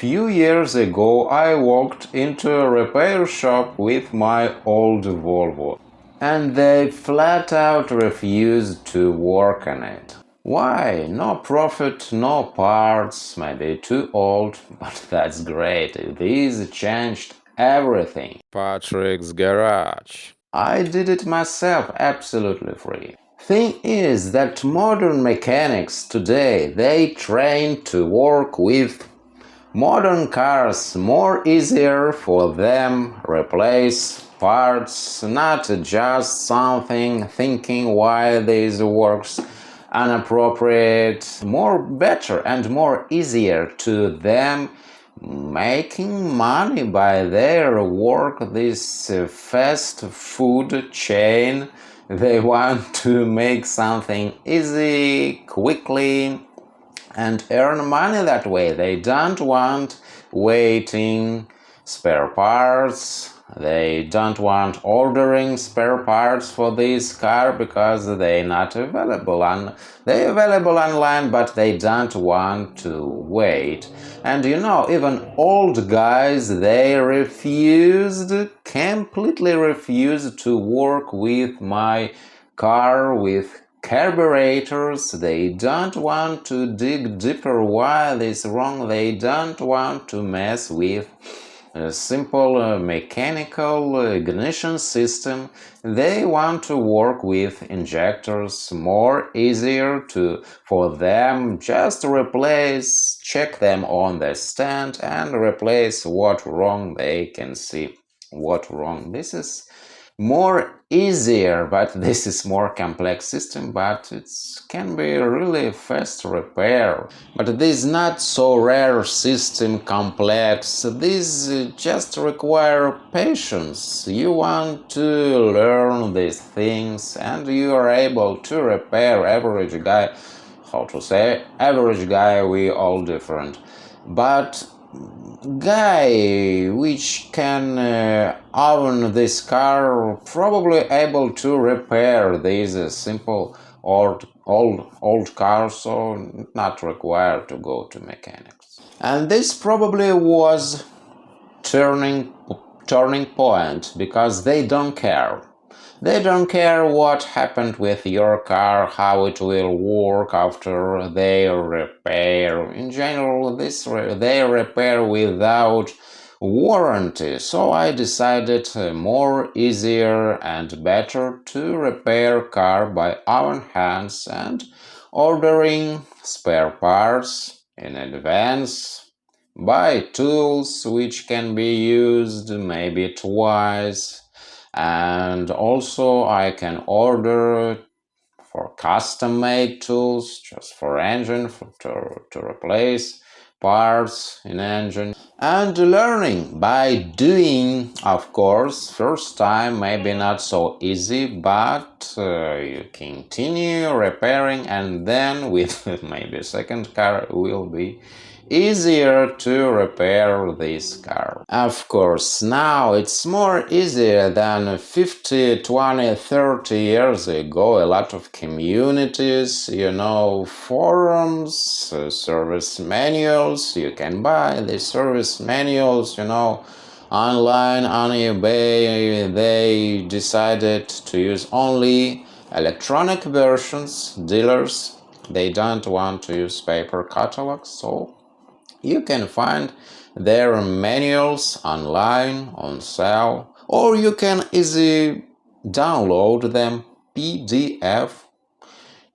few years ago, I walked into a repair shop with my old Volvo, and they flat out refused to work on it. Why? No profit, no parts, maybe too old, but that's great. This changed everything. Patrick's Garage. I did it myself, absolutely free. Thing is that modern mechanics today, they train to work with modern cars, more easier for them replace parts, not just something thinking why this works inappropriate, more better and more easier to them making money by their work. This fast food chain, they want to make something easy, quickly, and earn money that way. They don't want waiting spare parts. They don't want ordering spare parts for this car because they're not available they're available online, but they don't want to wait. And even old guys, they completely refused to work with my car with carburetors. They don't want to dig deeper why this is wrong. They don't want to mess with a simple mechanical ignition system. They want to work with injectors, more easier for them. Just replace, check them on the stand and replace what wrong they can see. What wrong? This is more easier, but this is more complex system, but it can be really fast repair. But this is not so rare system complex. This just require patience. You want to learn these things and you are able to repair. Average guy, how to say, average guy, we all different, but guy which can own this car probably able to repair these simple old cars, so not required to go to mechanics. And this probably was turning point, because they don't care. They don't care what happened with your car, how it will work after they repair. In general, they repair without warranty. So I decided more easier and better to repair car by own hands and ordering spare parts in advance, buy tools which can be used maybe twice, and also I can order for custom-made tools just for engine to replace parts in engine, and learning by doing. Of course, first time maybe not so easy, but you continue repairing, and then with maybe second car will be easier to repair this car. Of course, now it's more easier than 50, 20, 30 years ago. A lot of communities, forums, service manuals. You can buy the service manuals, online on eBay. They decided to use only electronic versions. Dealers, they don't want to use paper catalogs, so you can find their manuals online on sale, or you can easily download them PDF.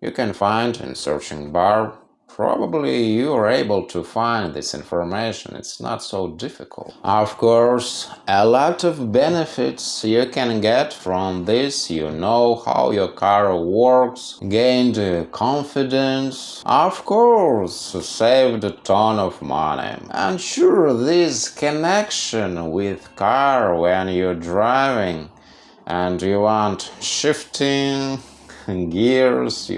You can find in searching bar. Probably you are able to find this information. It's not so difficult. Of course, a lot of benefits you can get from this. You know how your car works, gained confidence. Of course, saved a ton of money. And sure, this connection with car when you're driving and you want shifting gears,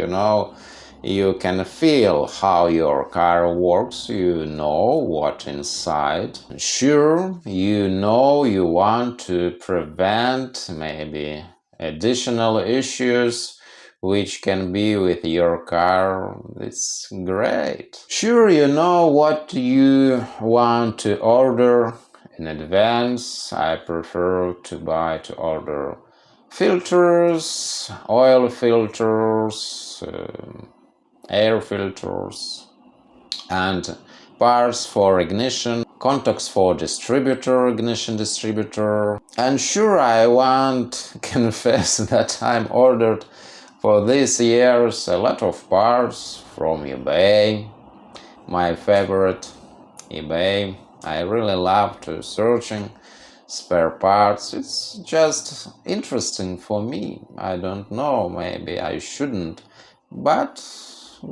you can feel how your car works, you know what inside. Sure, you want to prevent maybe additional issues which can be with your car. It's great. Sure, you know what you want to order in advance. I prefer to order filters, oil filters, air filters, and parts for ignition, contacts for ignition distributor. And sure, I want to confess that I'm ordered for these years a lot of parts from eBay, my favorite eBay. I really love to searching spare parts. It's just interesting for me. I don't know, maybe I shouldn't, but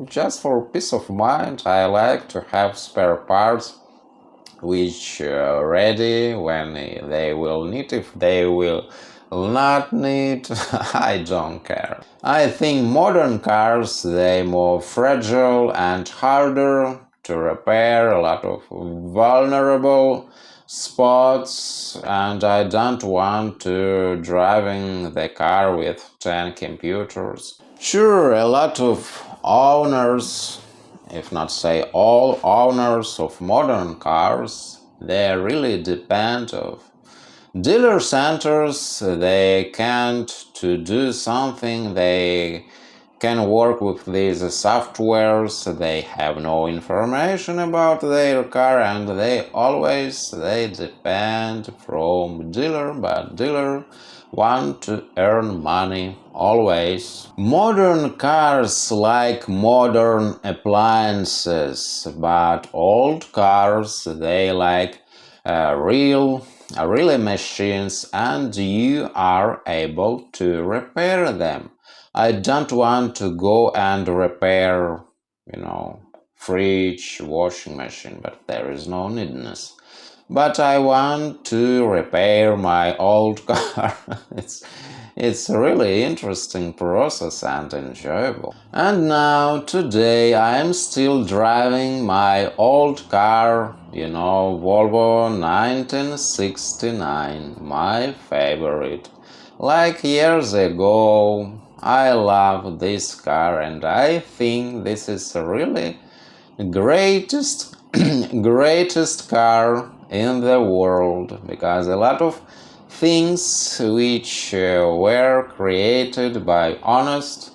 just for peace of mind, I like to have spare parts which are ready when they will need. If they will not need, I don't care. I think modern cars, they more fragile and harder to repair, a lot of vulnerable spots, and I don't want to driving the car with 10 computers. Sure, a lot of owners, if not say all owners of modern cars, they really depend of dealer centers. They can't to do something, they can work with these softwares, they have no information about their car, and they depend from dealer, but dealer want to earn money always. Modern cars like modern appliances, but old cars, they like really machines, and you are able to repair them. I don't want to go and repair, fridge, washing machine, but there is no needness. But I want to repair my old car. It's a really interesting process and enjoyable. And now, today, I'm still driving my old car, Volvo 1969, my favorite. Like years ago, I love this car, and I think this is really greatest greatest car in the world, because a lot of things which were created by honest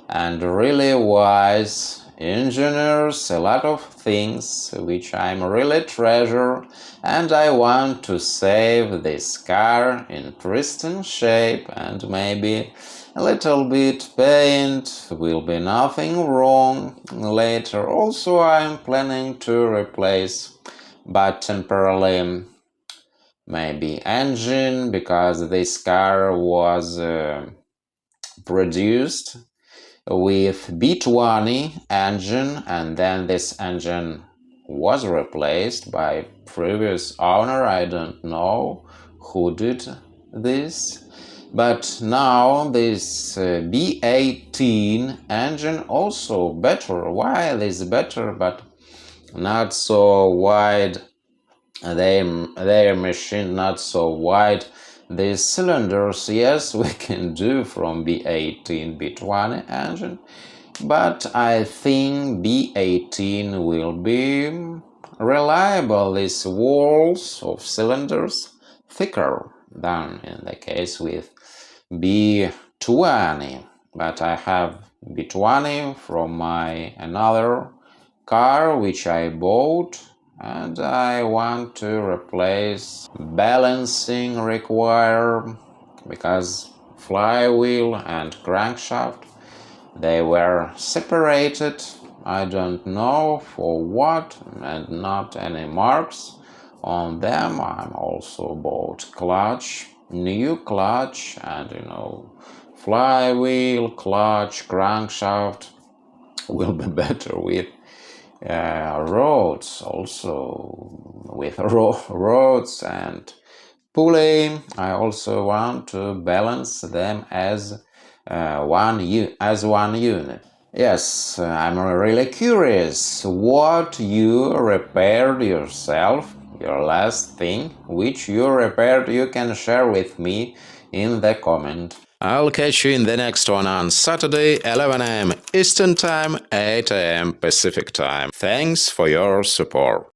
and really wise engineers, a lot of things which I'm really treasure, and I want to save this car in pristine shape, and maybe a little bit paint will be nothing wrong later. Also, I'm planning to replace, but temporarily, maybe engine, because this car was produced with B20 engine, and then this engine was replaced by previous owner. I don't know who did this, but now this B18 engine also better. Why is better, but not so wide, their machine not so wide. These cylinders, yes, we can do from B18, B20 engine, but I think B18 will be reliable. These walls of cylinders thicker than in the case with B20. But I have B20 from my another car which I bought, and I want to replace balancing require, because flywheel and crankshaft, they were separated. I don't know for what, and not any marks on them. I'm also bought clutch, new clutch, and flywheel, clutch, crankshaft will be better with roads, also with roads and pulley. I also want to balance them as one unit. Yes, I'm really curious what you repaired yourself, your last thing which you repaired. You can share with me in the comment. I'll catch you in the next one on Saturday, 11 a.m. Eastern Time, 8 a.m. Pacific Time. Thanks for your support.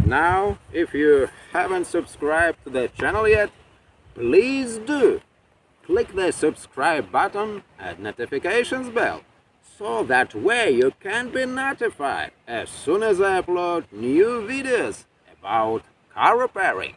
Now, if you haven't subscribed to the channel yet, please do. Click the subscribe button and notifications bell, so that way you can be notified as soon as I upload new videos about car repairing.